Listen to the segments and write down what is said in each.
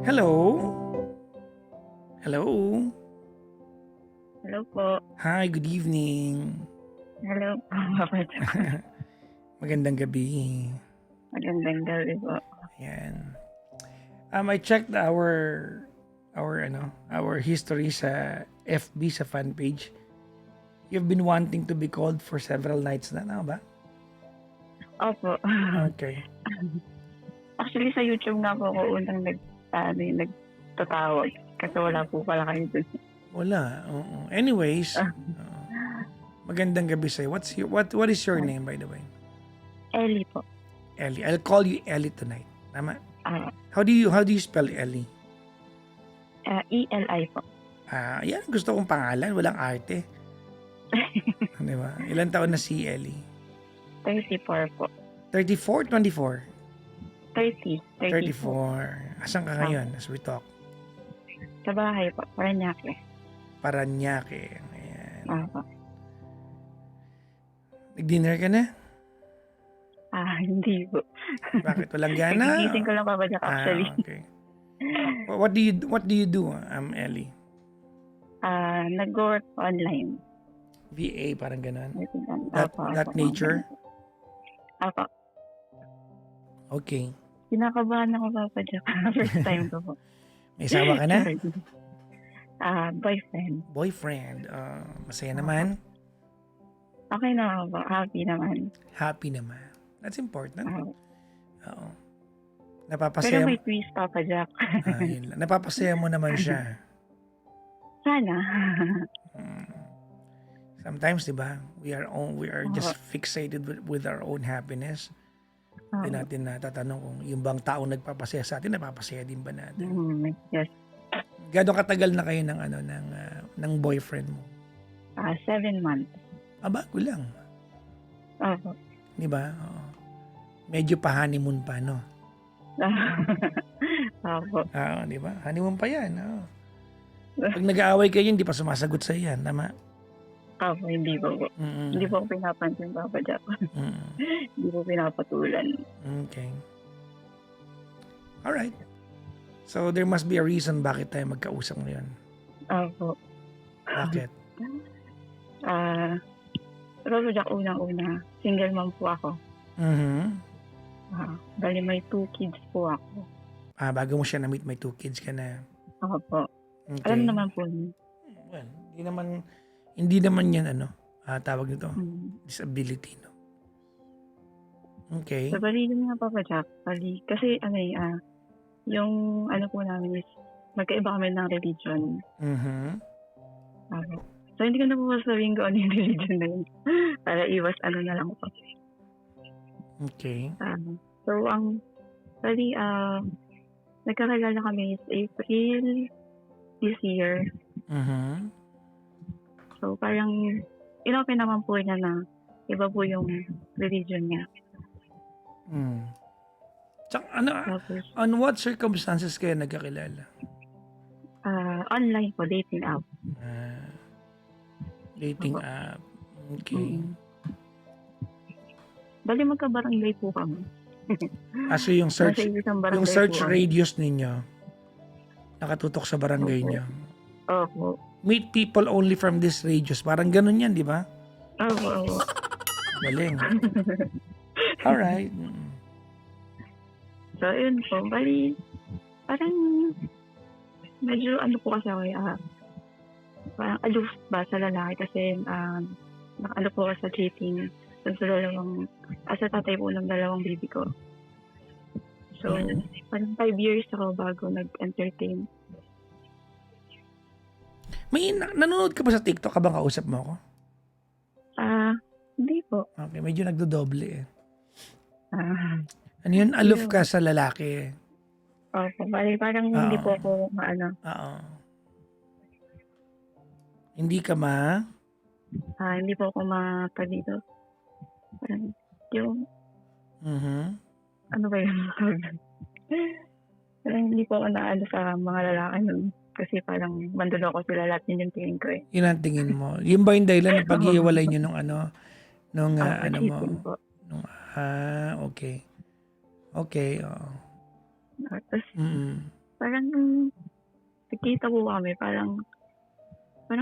Hello? Hello? Hello po. Hi, good evening. Hello po, Papa Jack. Magandang gabi. Magandang gabi po. Ayan. I checked our history sa FB, sa fan page. You've been wanting to be called for several nights na, ano ba? Opo. Okay. Actually, sa YouTube nga po ako unang nagtatawag. Kasi wala po pala kayo dun. Wala. Oo. Anyways, magandang gabi sa'yo. What is your name, by the way? Ellie po. Ellie. I'll call you Ellie tonight. Tama? Ah, How do you spell Ellie? ELI po. Yan gusto kong pangalan, walang arte. Di ba? Ilan taon na si Ellie? 34 po. 34, 24? 30. 34. Asan ka ngayon as we talk? Sa bahay po. Paranaque. Paranaque. Ayan. Opo. Nag-dinner ka na? Hindi po. Bakit? Walang gana? Nagigising ko lang, Papa Jack, actually. Okay. What do you do, Ellie? Nag-work online. VA, parang ganun. Opo. That nature? Opo. Okay. Kinakabahan ako, Papa Jack. First time ko po. May asawa ka na? Boyfriend. Boyfriend. Masaya naman? Okay na po. Happy naman. Happy naman. That's important. Oo. Pero Napapasaya may twist, Papa Jack. yun lang. Napapasaya mo naman siya. Sana. Sometimes, 'di ba? We are just fixated with our own happiness. Hindi natin natatanong kung yung bang taong nagpapasaya sa atin, napapasaya din ba natin? Yes. Gaano katagal na kayo ng boyfriend mo? 7 months. Bago lang. Opo. 'Di ba? Oo. Medyo pa honeymoon pa, no? Opo. Di ba? Honeymoon pa 'yan. Oo. Pag nag-aaway kayo, hindi pa sumasagot sa 'yan, tama? Opo, hindi po po. Hindi po ako pinapansin, Papa Jack. Hindi po pinapatulan. Okay. All right. So there must be a reason bakit tayo magkausap ngayon. Opo. Bakit? Papa Jack, unang-una, single mom po ako. Bali may 2 kids po ako. Bago mo siya na-meet, may 2 kids ka na. Opo. Okay. Alam naman po niyo. Well, hindi naman yan, tawag nito, disability, no? Okay. So, bali yun nga, Papa Jack. Bali, kasi yung po namin is magkaiba kami ng religion. So, hindi ko na po sabihin ko ano yung religion na yun. Para iwas na lang po. Okay. So, bali, nagkakilala kami is April this year. So, parang inopen naman po niya na iba po yung religion niya. Tsaka, Tapos, on what circumstances kayo nagkakilala? online po, dating app. Dating app. Okay. Bali, magkabarangay po kami. So yung search po radius ninyo, nakatutok sa barangay niyo. Opo. Meet people only from this radius. Parang ganun yan, di ba? Opo. Galing. Alright. So, yun po. Bali, parang medyo po kasi ako, parang aloof ba sa lalaki kasi nakalo po ako sa cheating sa tatay po ng 2 baby ko. So, parang 5 years ako bago nag-entertain. Nanonood ka ba sa TikTok habang kausap mo ako? Hindi po. Okay, medyo nagdodoble eh. Ano yun? Aloof ka sa lalaki. Opo, bali parang hindi po ako Oo. Hindi ka hindi po ako dito. Parang yung ano ba yun? Parang hindi po ako naano sa mga lalaki nun. Kasi parang manduloko sila lahat yun yung tingin ko eh. Yun ang tingin mo. Yun ba yung dahilan ng pag-iiwalay nyo nung mo? cheating po. Okay. Okay, oo. Tapos, Parang nung nagkita po kami, parang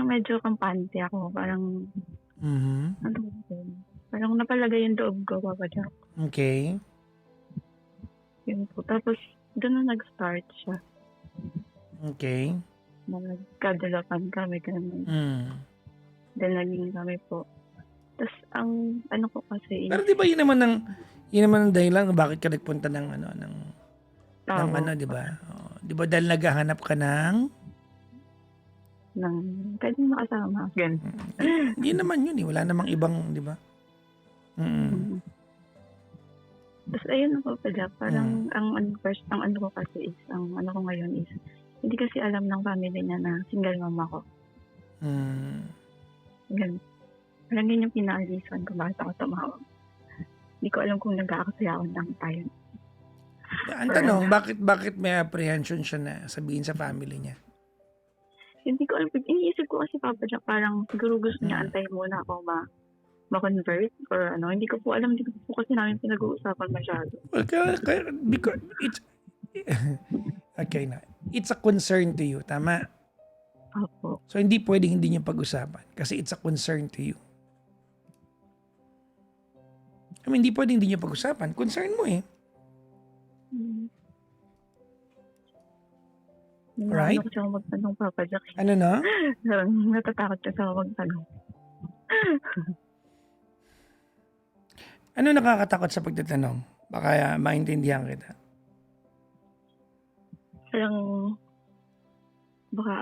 medyo kampante ako. Parang, Mhm. ano ba yun? Parang napalagay yung loob ko, Papa Jack. Okay. Yun po. Tapos, doon na nag-start siya. Okay. Na nagkadalapan kami, ganun. Mm. Then, naging kami po. Tapos, ang ano ko kasi Pero is, 'di ba yun naman ang dahilan kung bakit ka nagpunta ng tao, ano, 'di ba? Oo, 'di ba dahil naghahanap ka ng ng pwedeng makasama. Ganun. hindi naman yun, eh, wala namang ibang, 'di ba? Mm. Mm. Tapos, ayun po pala, parang Mm. ang ano ko kasi is, ang ano ko ngayon is, hindi kasi alam ng family niya na single mom ako. Mm. Ganun. Parang yun yung pinaka-reason kung bakit ako tumawag. Hindi ko alam kung nag-aaksaya ako ng time. Ang tanong, bakit may apprehension siya na sabihin sa family niya? Hindi ko alam. Iniisip ko kasi, Papa Jack, parang siguro gusto niya Mm. antayin muna ako ma-convert or ano. Hindi ko po alam. Hindi ko po kasi namin pinag-uusapan masyado. Well, because it's okay na. It's a concern to you, tama? Opo. So hindi pwedeng hindi niyo pag-usapan kasi it's a concern to you. I mean, hindi pwedeng hindi niyo pag-usapan. Concern mo eh. Mm. Right? Natatakot kasi ako magtanong, Papa Jack. Ano na? Natatakot kasi ako magtanong. Ano nakakatakot sa pagtatanong? Baka maintindihan kita. Parang, baka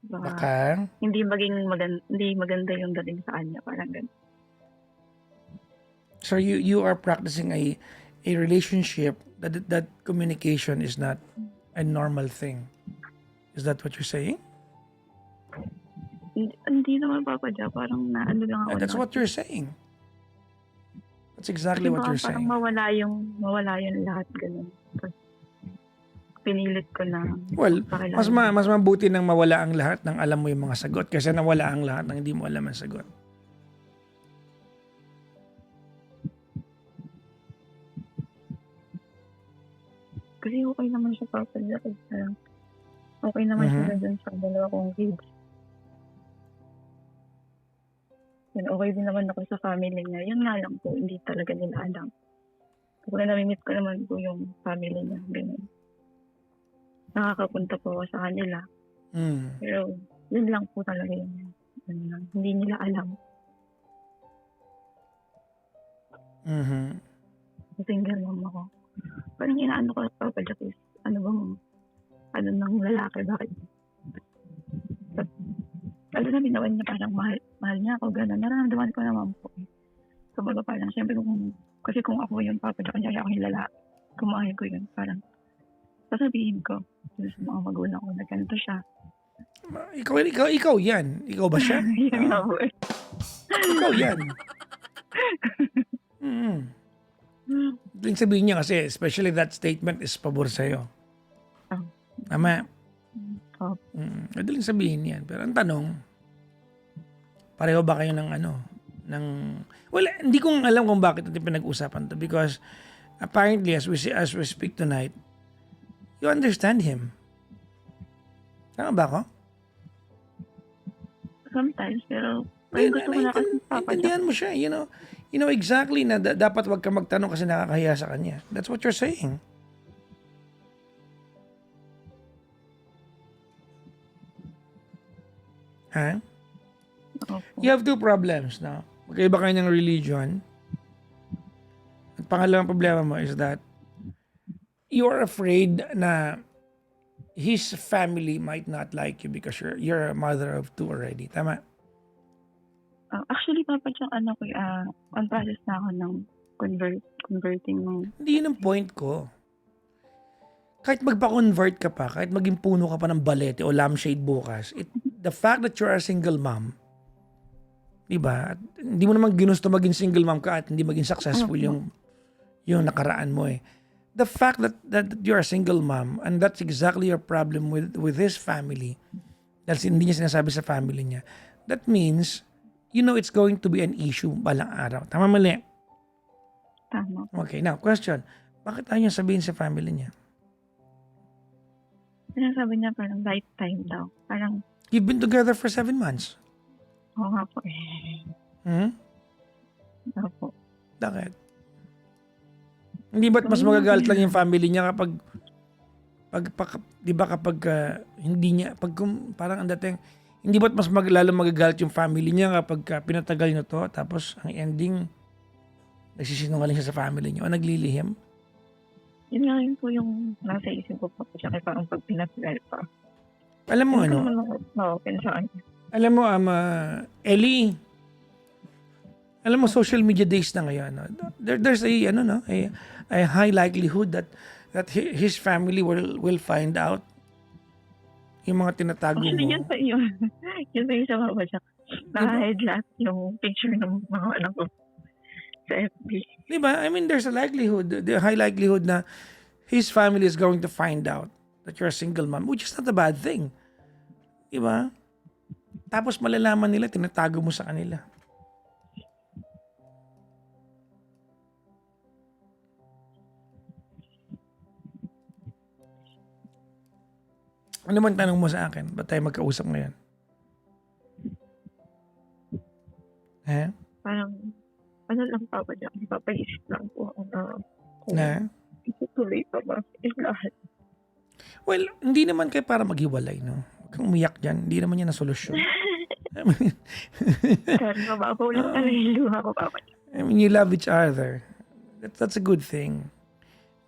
Baka, hindi maganda yung dating sa kanya. Parang ganun. so you are practicing a relationship that communication is not a normal thing. Is that what you're saying? Hindi naman, Papa Jack. Parang naano lang ako. That's what you're saying. That's exactly what you're Parang saying. mawala yung lahat, ganun. Tapos, pinilit ko na Well, pakilala. mas mabuti nang mawala ang lahat ng alam mo yung mga sagot kaysa nawala ang lahat ng hindi mo alam ang sagot. Kasi okay naman siya, Papa Jack. Parang okay naman siya dun sa dalawa kong kids. Yun, okay din naman ako sa family niya. Yun nga lang po, hindi talaga nila alam. Kapag namimit ko naman po yung family niya, ganun. Nakakapunta po ako sa kanila. Mm. Pero yun lang po talaga yung hindi nila alam. Mhm. Single mom ako. Parang inaano ko, Papa Jack, is ano ng lalaki, bakit? Alam na binawan niya parang mahal niya ako, gano'n. Nararamdaman ko naman po. Kumbaga parang, siyempre kung ako yung Papa Jack, kanya ako yung lalaki, kumahal ko yun. Parang, sasabihin ko sa mga magulang ko na ganito siya. Ikaw yan. Ikaw ba siya? Yun nga po eh. Ikaw yan. Mm. Yung sabihin niya kasi, especially that statement is pabor sa'yo. Oh. Tama? Oh. Madaling sabihin yan. Pero ang tanong, pareho ba kayo well, hindi ko alam kung bakit natin pinag-usapan to because apparently as we speak tonight, you understand him. Tama ba ako? Sometimes, pero parang gusto ko na kasi Papa Jack. Naintindihan mo siya, you know exactly na dapat wag ka magtanong kasi nakakahiya sa kanya. That's what you're saying. Ha? Opo. You have two problems now. Magkaiba kayo ng religion. At pangalawang problema mo is that you are afraid na his family might not like you because you're a mother of two already. Tama? Actually, Papa Jack, on process na ako ng converting ng... Hindi yun ang point ko. Kahit magpa-convert ka pa, kahit maging puno ka pa ng balete o lampshade bukas, the fact that you're a single mom, di ba? At hindi mo naman ginusto maging single mom ka at hindi maging successful yung nakaraan mo eh. The fact that you're a single mom and that's exactly your problem with his family, dahil hindi niya sinasabi sa family niya, that means, it's going to be an issue balang araw. Tama, mali? Tama. Okay, now, question. Bakit ayaw niya sabihin sa family niya? sinasabi niya parang lifetime daw. Parang, You've been together for 7 months. oo nga po eh. Hmm? Opo. Bakit? Hindi ba't mas magagalit lang yung family niya kapag di ba kapag hindi niya parang ang dating hindi ba't mas lalo magagalit yung family niya kapag pinatagal niyo to tapos ang ending nagsisinungaling siya sa family niyo o naglilihim? Yun nga yun po yung nasa isip ko po. Tsaka parang pag pinatagal pa. Alam mo Hindi ko ano? naman ako ma-open sa kanya. Alam mo Ellie, alam mo social media days na ngayon. No? There's a a high likelihood that his family will find out yung mga tinatago Actually, mo. yun pa yun. Yun pa yung sa babagsak. Naka-hide lahat yung picture ng mga anak ko sa FB. Diba? I mean, there's a likelihood, the high likelihood na his family is going to find out that you're a single mom, which is not a bad thing. Diba? Tapos malalaman nila, tinatago mo sa kanila. Ano man tanong mo sa akin? Ba't tayo magkausap ngayon? Parang, ano lang pa ba dyan? Papaisip lang po ako na kung Na? itutuloy pa ba yung lahat. Well, hindi naman kayo para maghiwalay, no? Huwag kang umiyak dyan. Hindi naman yan ang solusyon. Pero mababaw lang talaga yung luha ko, Papa. I mean, you love each other. That's a good thing.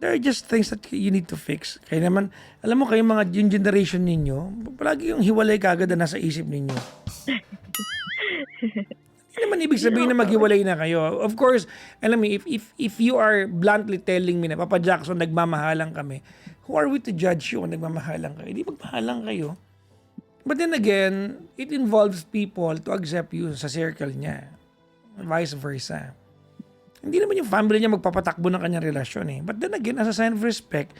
There are just things that you need to fix. Kaya naman, alam mo kayo yung generation ninyo, palagi yung hiwalay kagad na nasa isip ninyo. Hindi naman ibig sabihin na maghiwalay na kayo. Of course, alam mo, if you are bluntly telling me na, Papa Jackson, nagmamahalang kami, who are we to judge you kung nagmamahalang kayo? Hindi magmahalang kayo. But then again, it involves people to accept you sa circle niya. Vice versa. Hindi naman yung family niya magpapatakbo ng kanyang relasyon eh. But then again, as a sign of respect,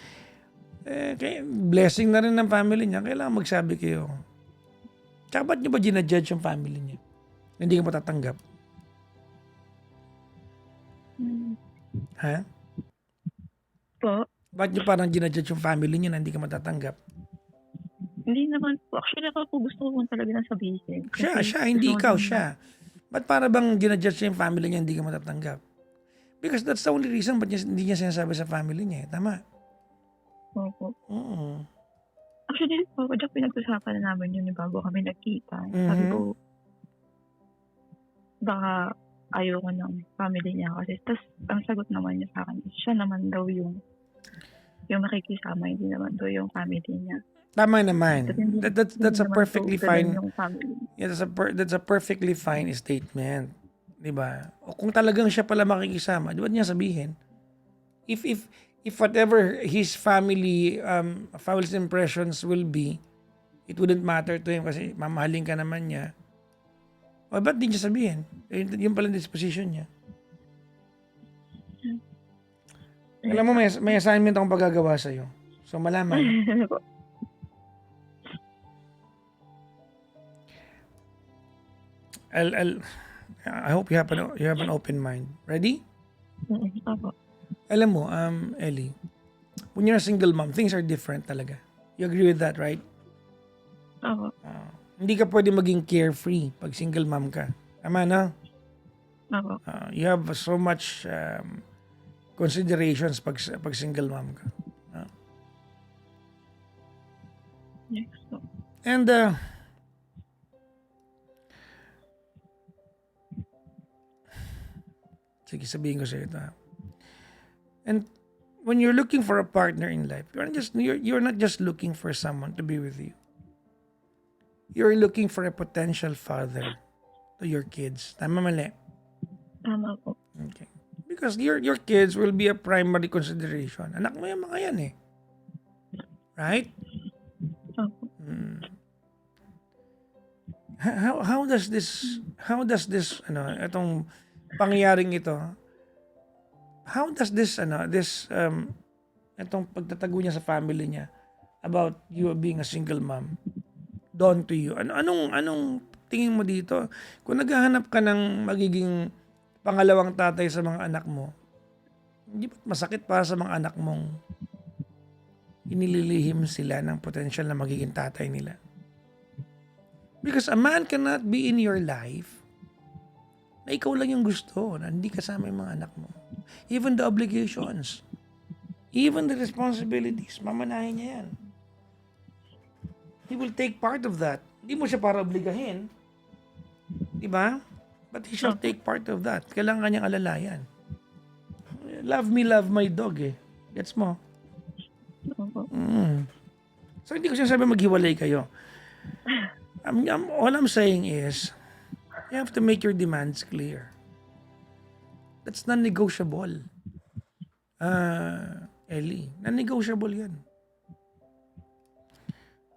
blessing na rin ng family niya, kailangan magsabi kayo. Tsaka ba't niyo ba ginajudge yung family niya? Hindi ka matatanggap. Ha? Po? Ba't niyo parang ginajudge yung family niya na hindi ka matatanggap? Hindi naman po. Actually, ako po gusto ko talaga na sabihin. Siya, hindi ikaw, siya. Ba't para bang ginajudge niya yung family niya hindi ka matatanggap? Because that's the only reason ba't hindi niya sinasabi sa family niya. Tama? Opo. Oo. Actually, Papa Jack, pinag-usapan na namin yun bago kami nagkita. Sabi ko, baka ayoko ng family niya kasi. Tapos, ang sagot naman niya sa akin, siya naman daw yung makikisama, hindi naman daw yung family niya. Tama naman. That's a perfectly fine. Yung family. Yeah, that's a perfectly fine statement. 'Di ba? O kung talagang siya pala makikisama, di ba niya sabihin? If whatever his family first impressions will be, it wouldn't matter to him kasi mamahalin ka naman niya. O ba't di niya sabihin? Yung pala disposition niya. Alam mo, may assignment akong pagagawa sa'yo. So, malaman. I hope you have an open mind. Ready? Opo. Alam mo, Ellie, when you're a single mom, things are different talaga. You agree with that, right? Opo. Hindi ka pwede maging carefree pag single mom ka. Tama na? Opo. You have so much considerations pag single mom ka. Yes. And sige, sabihin ko sa ito. And when you're looking for a partner in life, you're not just looking for someone to be with you. You're looking for a potential father to your kids. Tama, mali? Tama po. Okay. Because your kids will be a primary consideration. Anak mo yung mga yan eh. Right? Opo. How does this itong pangyayaring ito, how does itong pagtatago niya sa family niya about you being a single mom dawn to you? Anong tingin mo dito? Kung naghahanap ka ng magiging pangalawang tatay sa mga anak mo, hindi ba masakit para sa mga anak mong inililihim sila ng potential na magiging tatay nila. Because a man cannot be in your life na ikaw lang yung gusto, na hindi kasama yung mga anak mo. Even the obligations, even the responsibilities, mamanahin niya yan. He will take part of that. Hindi mo siya para obligahin. Diba? But he shall take part of that. Kailangan niyang alalayan. Love me, love my dog eh. Gets mo? So hindi ko sinasabi maghiwalay kayo. All I'm saying is, you have to make your demands clear. That's non-negotiable. Ellie, non-negotiable yan.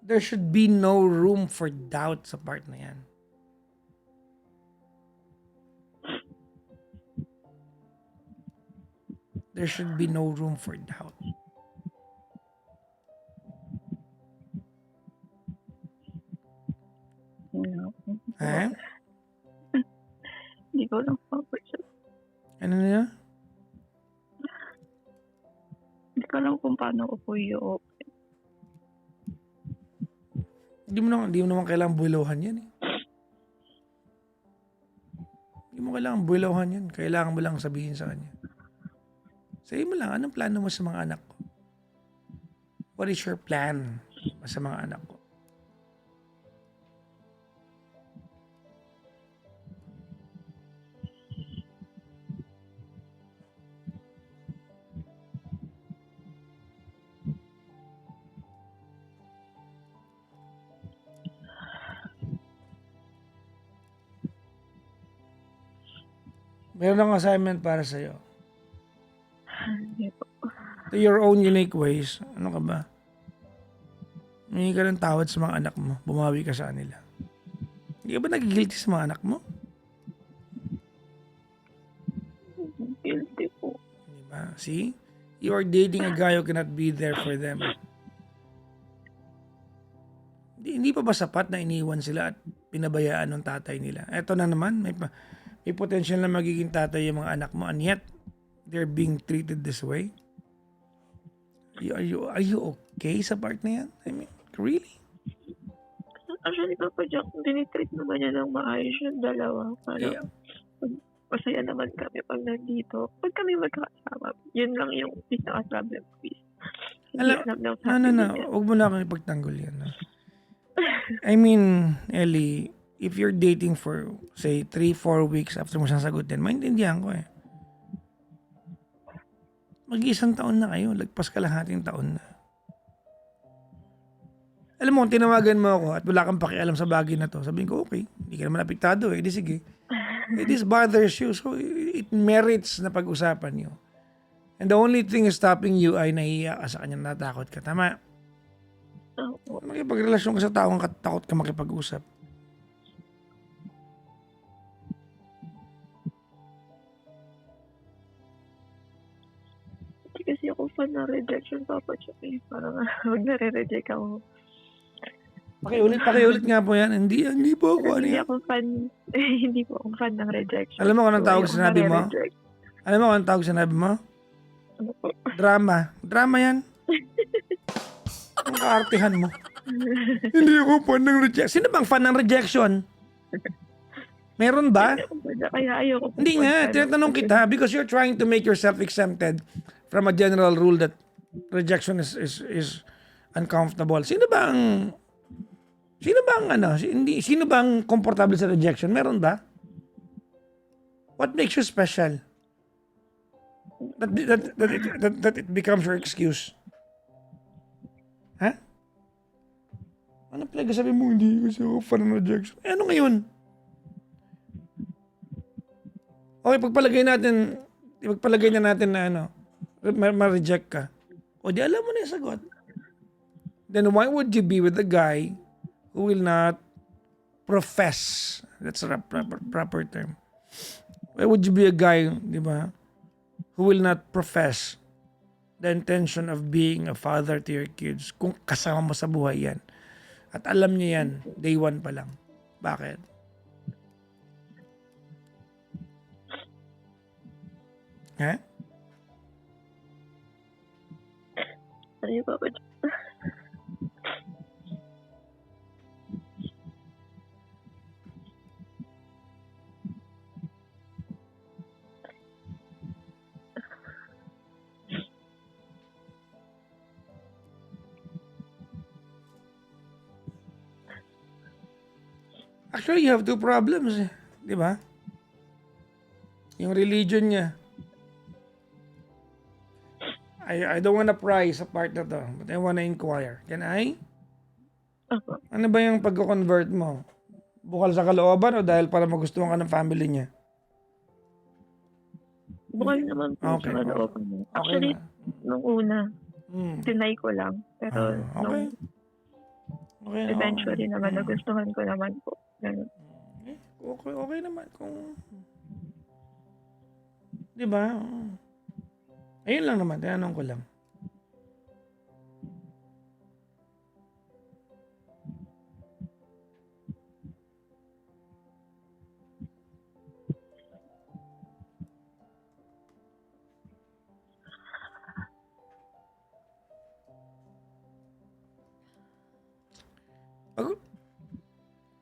There should be no room for doubt sa part na yan. There should be no room for doubt. Ha? Hindi ko lang po siya. Ano na? Hindi ko lang kung paano ko po yung Hindi mo naman kailangan buwilohan yan eh. Hindi mo kailangan buwilohan yan. Kailangan mo lang sabihin sa kanya. Sabihin mo lang, anong plano mo sa mga anak ko? What is your plan sa mga anak ko? Meron akong assignment para sa'yo. Hindi po. To your own unique ways. Ano ka ba? Humingi ka ng tawad sa mga anak mo. Bumawi ka sa kanila. Hindi ka ba nagigilty sa mga anak mo? Guilty po. Diba? See? You are dating a guy who cannot be there for them. Hindi pa ba sapat na iniwan sila at pinabayaan ng tatay nila? Eto na naman, may potential na magiging tatay yung mga anak mo, and yet they're being treated this way. Are you okay sa part na yan? I mean, really? Actually, Papa Jack, dinitreat naman niya ng maayos yung dalawa. Parang masaya naman kami pag nandito. Pag kami magkakasama, yun lang yung pinaka-problem ko. No. Huwag mo na akong ipagtanggol yan. No? I mean, Ellie, if you're dating for, say, 3-4 weeks after mo sasagutin, maintindihan ko eh. Mag-iisang taon na kayo. Lagpas kalahating taon na. Alam mo, kung tinawagan mo ako at wala kang pakialam sa bagay na to, sabihin ko, okay, hindi ka naman apektado eh. Di sige. This bothers you, so it merits na pag-usapan nyo. And the only thing is stopping you ay nahiya ka sa kanyang, natakot ka. Tama? Makipagrelasyon ka sa taong takot ka makipag-usap. Hindi kasi ako fan ng rejection, Papa Jack. Parang wag nare-reject ako. Pakiulit nga po yan. Hindi po ako. Hindi ako fan. Hindi po ako fan ng rejection. Alam mo kung anong tawag ayoko sinabi mo? nare-reject. Alam mo kung anong tawag sinabi mo? Ano po? Drama. Drama yan. Ang kaartihan mo. Hindi ako fan ng rejection. Sino bang fan ng rejection? Meron ba? Kaya ayoko. Hindi nga. Tinatanong kita because you're trying to make yourself exempted from a general rule that rejection is uncomfortable. Sino bang komportable sa rejection? Meron ba? What makes you special? That it becomes your excuse. Ha? Ano talaga sabi mo, hindi kasi ako fan ng rejection? Eh, ano ngayon? Okay, pagpalagay na natin na ma-reject ka. O di alam mo na yung sagot. Then why would you be with a guy who will not profess? That's a proper term. Why would you be a guy, di ba, who will not profess the intention of being a father to your kids kung kasama mo sa buhay yan? At alam niya yan, day one pa lang. Bakit? Ha? Ano yung Papa Jack? Actually, you have two problems eh. Di ba? Yung religion niya. I don't wanna pry sa part na to, but I wanna inquire. Can I? Opo. Ano ba yung pagko-convert mo? Bukal sa kalooban o dahil para magustuhan ka ng family niya? Bukal naman po Okay, sa kalooban niya. Okay Actually, na. nung una, Hmm. tinay ko lang. Pero Okay. nung Okay na. eventually naman, nagustuhan ko naman po. Ganun. Okay naman kung... Di ba? Ayun lang naman, tinanong ko lang.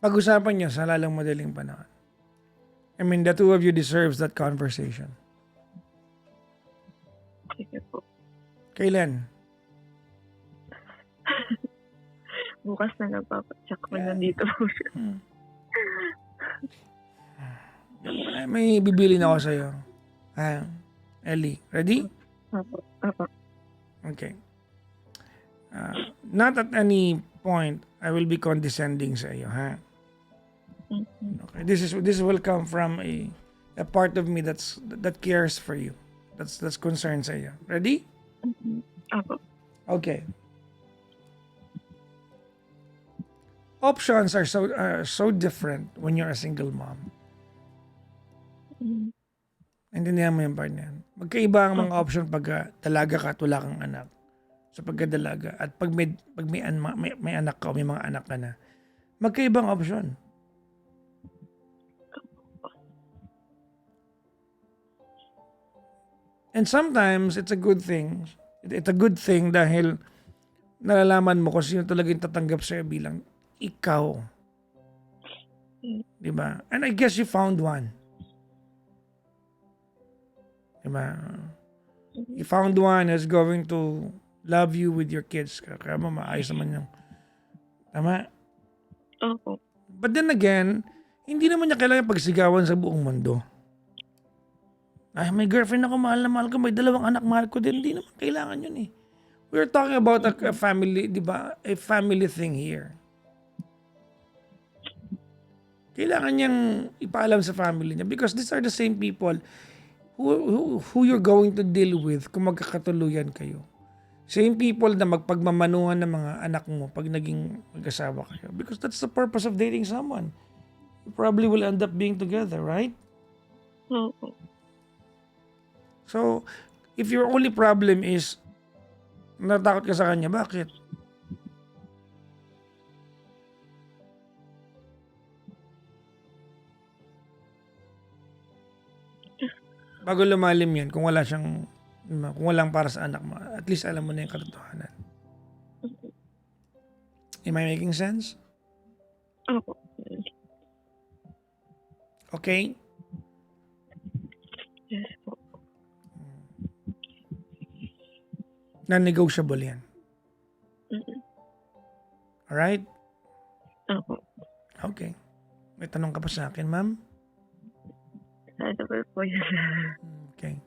Pag-usapan niyo sa lalang madaling panahon. I mean, the two of you deserves that conversation. Sige po. Kailan? Bukas na lang papacheck ko nandito po siya. May bibili na ako sa'yo. Ellie, ready? Apo. Apo. Okay. Not at any point I will be condescending sa iyo, ha? Okay. This will come from a part of me that cares for you. That's concerned sa iyo. Ready? Apo. Okay. Options are so different when you're a single mom. Intindihan mo yung part na yan. Magkaiba ang mga option pag dalaga ka at wala kang anak. So pagkadalaga at pag may anak ka o may mga anak ka na, magkaibang option. And sometimes it's a good thing. It's a good thing dahil nalalaman mo kung sino talaga yung tatanggap sa'yo bilang ikaw. Diba? And I guess you found one. Diba? You found one who's going to love you with your kids. Kaya mo, maayos naman yung... Tama? Opo. But then again, hindi naman niya kailangan pagsigawan sa buong mundo. Ay, may girlfriend ako, mahal na mahal ko, may dalawang anak, mahal ko din. Hindi naman kailangan yun eh. We're talking about a family, di ba? A family thing here. Kailangan niyang ipaalam sa family niya because these are the same people who you're going to deal with kung magkakatuluyan kayo. Same people na magpagmamanuhan ng mga anak mo pag naging mag-asawa kayo. Because that's the purpose of dating someone. You probably will end up being together, right? Opo. So, if your only problem is natakot ka sa kanya, bakit? Bago lumalim yan, kung wala siyang, kung walang para sa anak mo, at least alam mo na yung katotohanan. Am I making sense? Opo. Okay? Yes po. Non-negotiable yan. Alright? Opo. Okay. May tanong ka pa sa akin, ma'am? Ano po yun? Okay.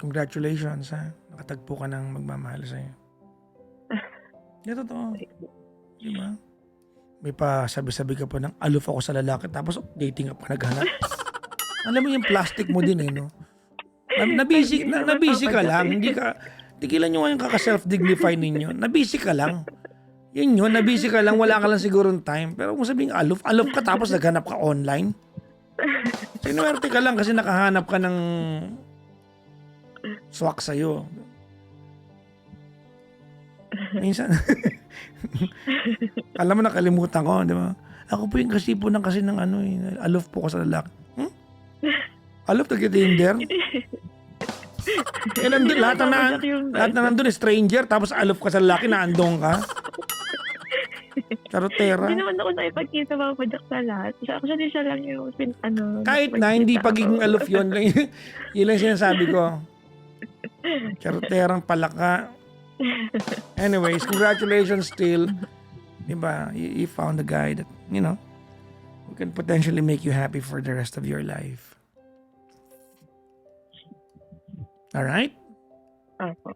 Congratulations, ha? Nakatagpo ka ng magmamahal sa'yo. Yan, totoo. Diba? May pa sabi-sabi ka pa ng aloof ako sa lalaki tapos dating ka pa naghanap. Alam mo yung plastic mo din eh, no? Nabisi ka lang. Hindi ka, tigilan nyo nga yung kaka-self-dignify ninyo. Nabisi ka lang. Yun yun, nabisi ka lang. Wala ka lang sigurong time. Pero kung sabihin aloof ka tapos naghanap ka online. Sinuwerte ka lang kasi nakahanap ka ng swak sa'yo. Minsan, alam mo nakalimutan ko, di ba? Ako po yung kasi ng ano eh, aloof po ko sa lalaki. Aloof na Tinder? Eh, lahat na nandun stranger, tapos aloof ka sa lalaki na andong ka. Charotera. Hindi naman ako nakipagkita mga padyak sa lahat. Actually, siya lang yung Kahit na, hindi pagiging aloof yun. Yun lang sinasabi ko. Charoterang palaka. Anyways, congratulations still. Diba? You found a guy that, who can potentially make you happy for the rest of your life. Alright? Opo.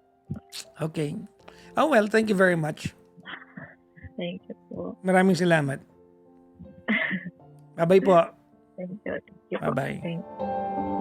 Okay. Oh well, thank you very much. Thank you po. Maraming salamat. Bye-bye po. Thank you. Thank you po. Bye-bye. Thank you.